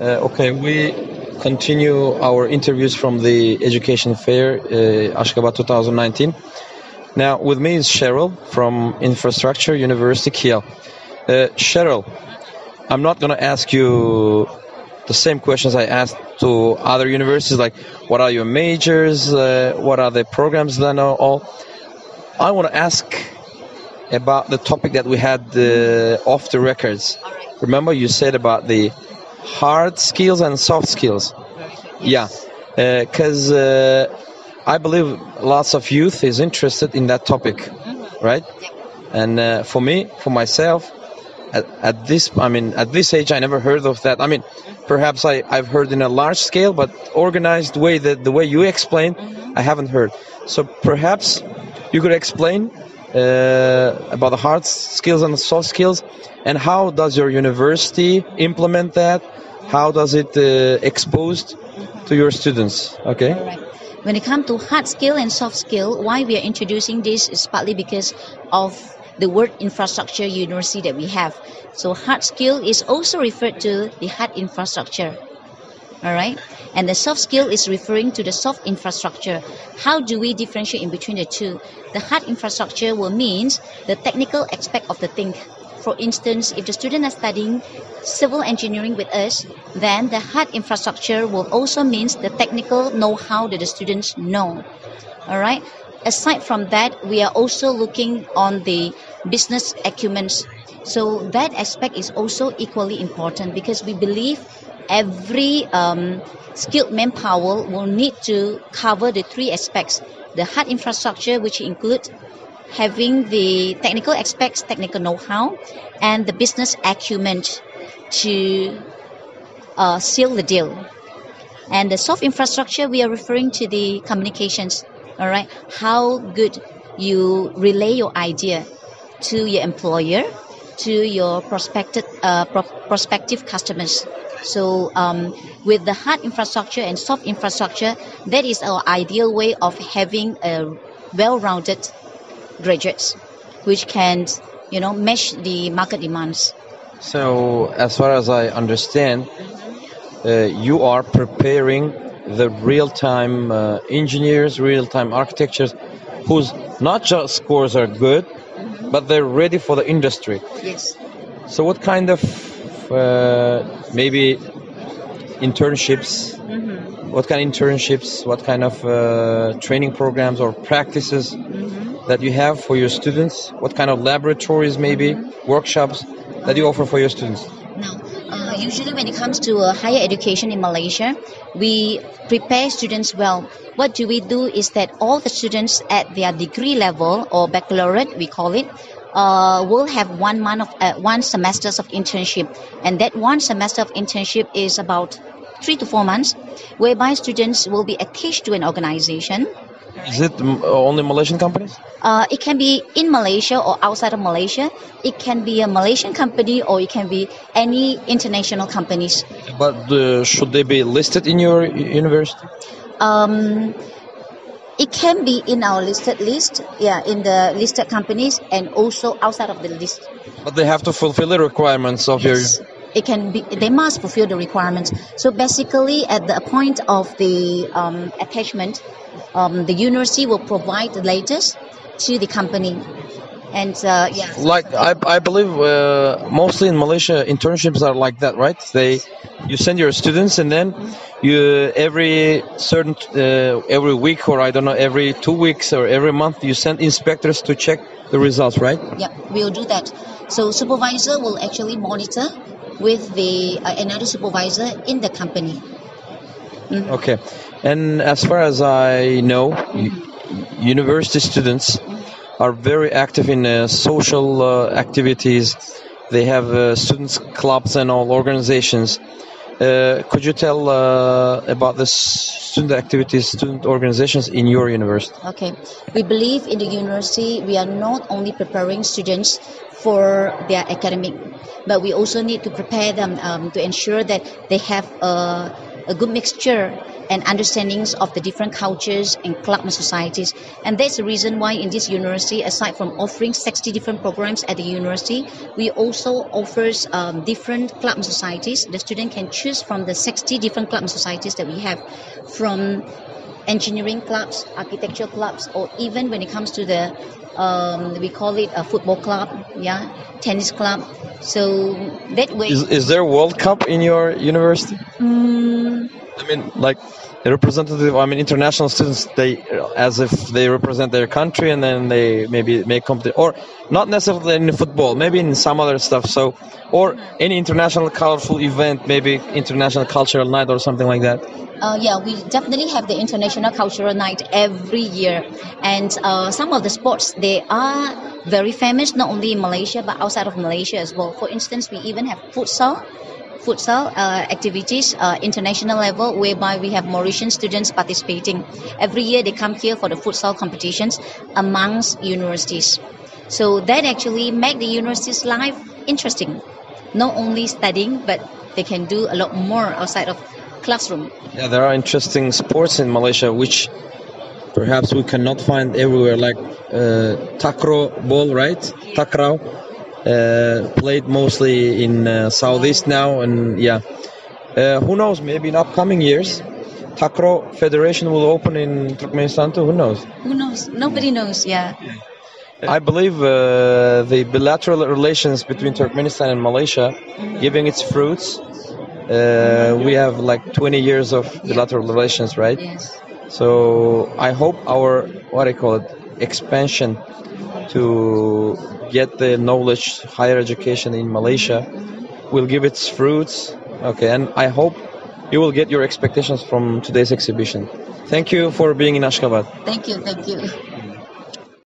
Okay, we continue our interviews from the Education Fair, Ashgabat 2019. Now, with me is Cherryl from Infrastructure University, Kuala. Cherryl, I'm not going to ask you the same questions I asked to other universities, like what are your majors, what are the programs that are all. I want to ask about the topic that we had off the records. Remember you said about the hard skills and soft skills. Yeah, because I believe lots of youth is interested in that topic, right? And for me, for myself, at this age, I never heard of that. I mean, perhaps I've heard in a large scale, but organized way, the way you explain, I haven't heard. So perhaps you could explain about the hard skills and the soft skills, and how does your university implement that? How does it exposed to your students? Okay. All right. When it comes to hard skill and soft skill, why we are introducing this is partly because of the word infrastructure university that we have. So hard skill is also referred to the hard infrastructure. All right. And the soft skill is referring to the soft infrastructure. How do we differentiate in between the two? The hard infrastructure will mean the technical aspect of the thing. For instance, if the students are studying civil engineering with us, then the hard infrastructure will also mean the technical know-how that the students know. All right. Aside from that, we are also looking on the business acumen. So that aspect is also equally important, because we believe every skilled manpower will need to cover the three aspects: the hard infrastructure, which includes having the technical aspects, technical know-how, and the business acumen to seal the deal. And the soft infrastructure, we are referring to the communications. All right, how good you relay your idea to your employer, to your prospective customers. So with the hard infrastructure and soft infrastructure, that is our ideal way of having a well-rounded graduates, which can, match the market demands. So, as far as I understand, you are preparing the real-time engineers, real-time architectures, whose not just scores are good, but they're ready for the industry. Yes. So, what kind of maybe internships? What kind of internships? What kind of training programs or practices that you have for your students? What kind of laboratories, maybe workshops that you offer for your students? Now, usually when it comes to higher education in Malaysia, we prepare students well. What do we do is that all the students at their degree level, or baccalaureate, we call it, will have 1 month of 1 semester of internship, and that 1 semester of internship is about 3 to 4 months, whereby students will be attached to an organization. Is it only Malaysian companies? It can be in Malaysia or outside of Malaysia. It can be a Malaysian company, or it can be any international companies. But should they be listed in your university? It can be in our listed list, in the listed companies, and also outside of the list. But they have to fulfill the requirements of your... It can be. They must fulfill the requirements. So basically, at the point of the attachment, the university will provide the latest to the company. And like I believe mostly in Malaysia, internships are like that, right? You send your students, and then you every week, or I don't know, every 2 weeks or every month, you send inspectors to check the results, right? Yeah, we'll do that. So supervisor will actually monitor with the another supervisor in the company. Okay, and as far as I know, university students are very active in social activities. They have students clubs and all organizations. Could you tell about the student activities, student organizations in your university? Okay, we believe in the university we are not only preparing students for their academic, but we also need to prepare them to ensure that they have a good mixture and understandings of the different cultures and club and societies. And that's the reason why in this university, aside from offering 60 different programs at the university, we also offers different club and societies. The student can choose from the 60 different club and societies that we have, from engineering clubs, architecture clubs, or even when it comes to the we call it a football club, yeah, tennis club. So that way. Is there a World Cup in your university? I mean, like a representative. I mean, international students. They as if they represent their country, and then they maybe make competition, or not necessarily in football, maybe in some other stuff. So, or any international colorful event, maybe international cultural night or something like that. Yeah, we definitely have the International Cultural Night every year, and some of the sports, they are very famous not only in Malaysia but outside of Malaysia as well. For instance, we even have futsal activities, international level, whereby we have Mauritian students participating. Every year they come here for the futsal competitions amongst universities. So that actually make the university's life interesting. Not only studying, but they can do a lot more outside of classroom. Yeah, there are interesting sports in Malaysia which perhaps we cannot find everywhere, like takraw ball, right? Takraw, played mostly in southeast now, and yeah, who knows? Maybe in upcoming years, takraw federation will open in Turkmenistan too. Who knows? Who knows? Nobody knows. Yeah. I believe the bilateral relations between Turkmenistan and Malaysia giving its fruits. We have like 20 years of bilateral relations, right? Yes. So I hope our, what I call it, expansion to get the knowledge, higher education in Malaysia will give its fruits. Okay, and I hope you will get your expectations from today's exhibition. Thank you for being in Ashgabat. Thank you.